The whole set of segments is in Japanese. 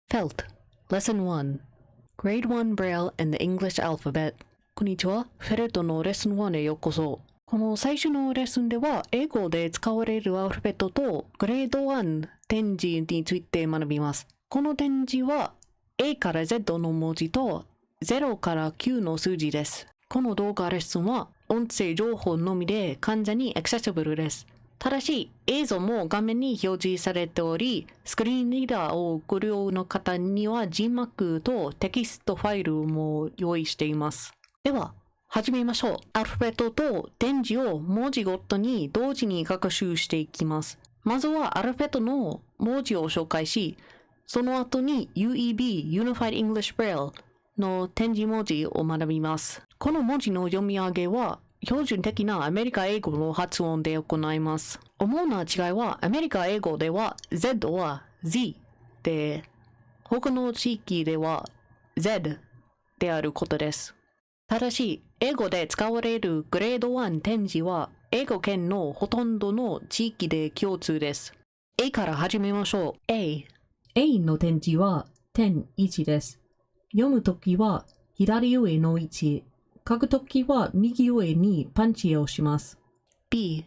Felt Lesson 1 Grade 1 Braille and the English Alphabet こんにちは。フェルトのレッスン1へようこそ。この最初のレッスンでは英語で使われるアルファベットとグレード1点字について学びます。この点字は A から Z の文字と0から9の数字です。この動画レッスンは音声情報のみで完全にアクセシブルです。ただし、映像も画面に表示されており、スクリーンリーダーをご利用の方には字幕とテキストファイルも用意しています。では、始めましょう。アルファベットと点字を文字ごとに同時に学習していきます。まずはアルファベットの文字を紹介し、その後に UEB Unified English Braille の点字文字を学びます。この文字の読み上げは標準的なアメリカ英語の発音で行います。主な違いはアメリカ英語では Z は Z で、他の地域では Z であることです。ただし、英語で使われるグレード1点字は英語圏のほとんどの地域で共通です。A から始めましょう。A の点字は点1です。読むときは左上の位置、書くときは右上にパンチをします。B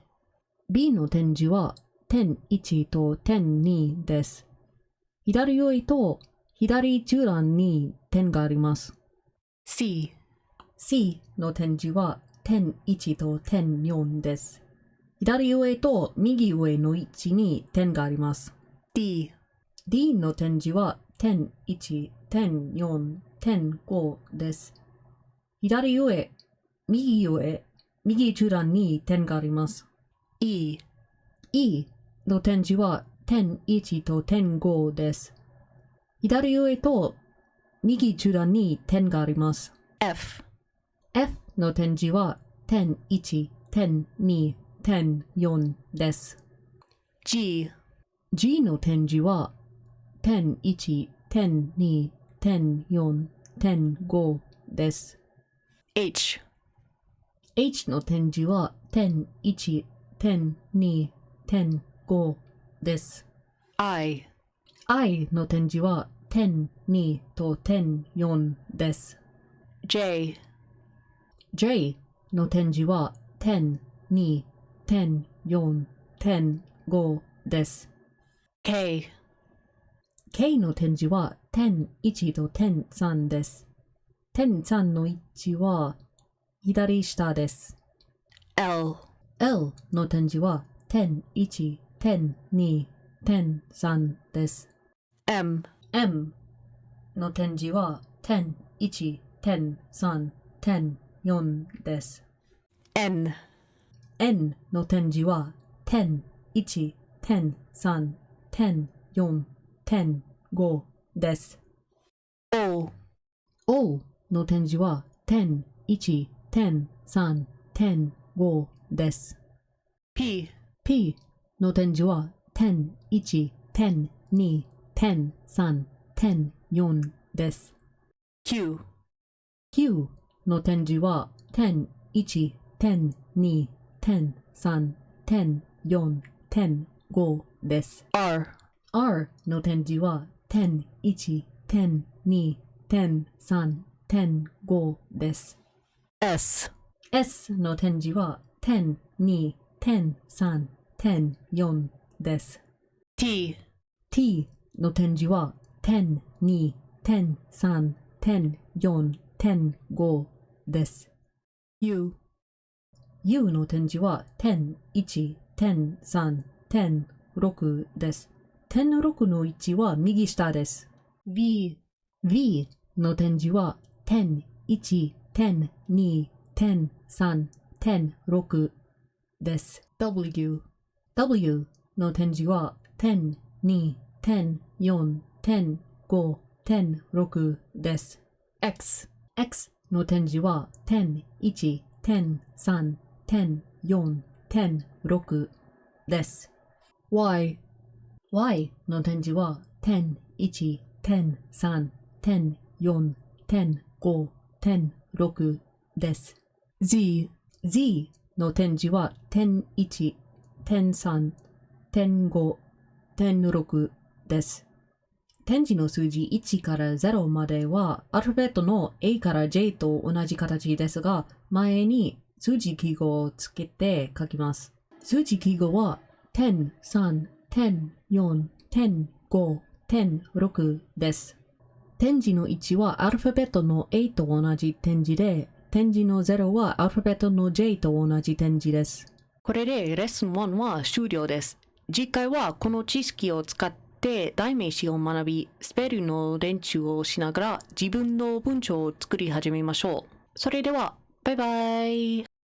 の点字は点1と点2です。左上と左中段に点があります。C の点字は点1と点4です。左上と右上の位置に点があります。D の点字は点1、点4、点5です。左上、右上、右中段に点があります。E の点字は点1と点5です。左上と右中段に点があります。F の点字は点1、点2、点4です。G の点字は点1、点2、点4、点5です。H の点字は点1、点2、点5です。I の点字は点2と点4です。J の点字は点2、点4、点5です。K の点字は点1と点3です。点3の位置は左下です。L の点字は点1、点2、点3です。M の点字は点1、点3、点4です。N の点字は点1、点3、点4、点5です。O の点字は点1、点3、点5です。P の点字は点1、点2、点3、点4です。Q の点字は点1、点2、点3、点4、点5です。R の点字は点1、点2、点3、点5です。S の点字は点2、点3、点4です。T の点字は点2、点3、点4、点5です。U の点字は点1、点3、点6です。点6の位置は右下です。V の点字は点1、点2、点3、点6です。W の点字は点2、点4、点5、点6です。X の点字は点1、点3、点4、点6です。Y の点字は点1、点3、点4、点5、点6です。Z の点字は点1、点3、点5、点6です。点字の数字1から0まではアルファベットの A から J と同じ形ですが、前に数字記号をつけて書きます。数字記号は点3、点4、点5、点6です。点字の1はアルファベットの A と同じ点字で、点字の0はアルファベットの J と同じ点字です。これでレッスン1は終了です。次回はこの知識を使って代名詞を学び、スペルの練習をしながら自分の文章を作り始めましょう。それでは、バイバイ。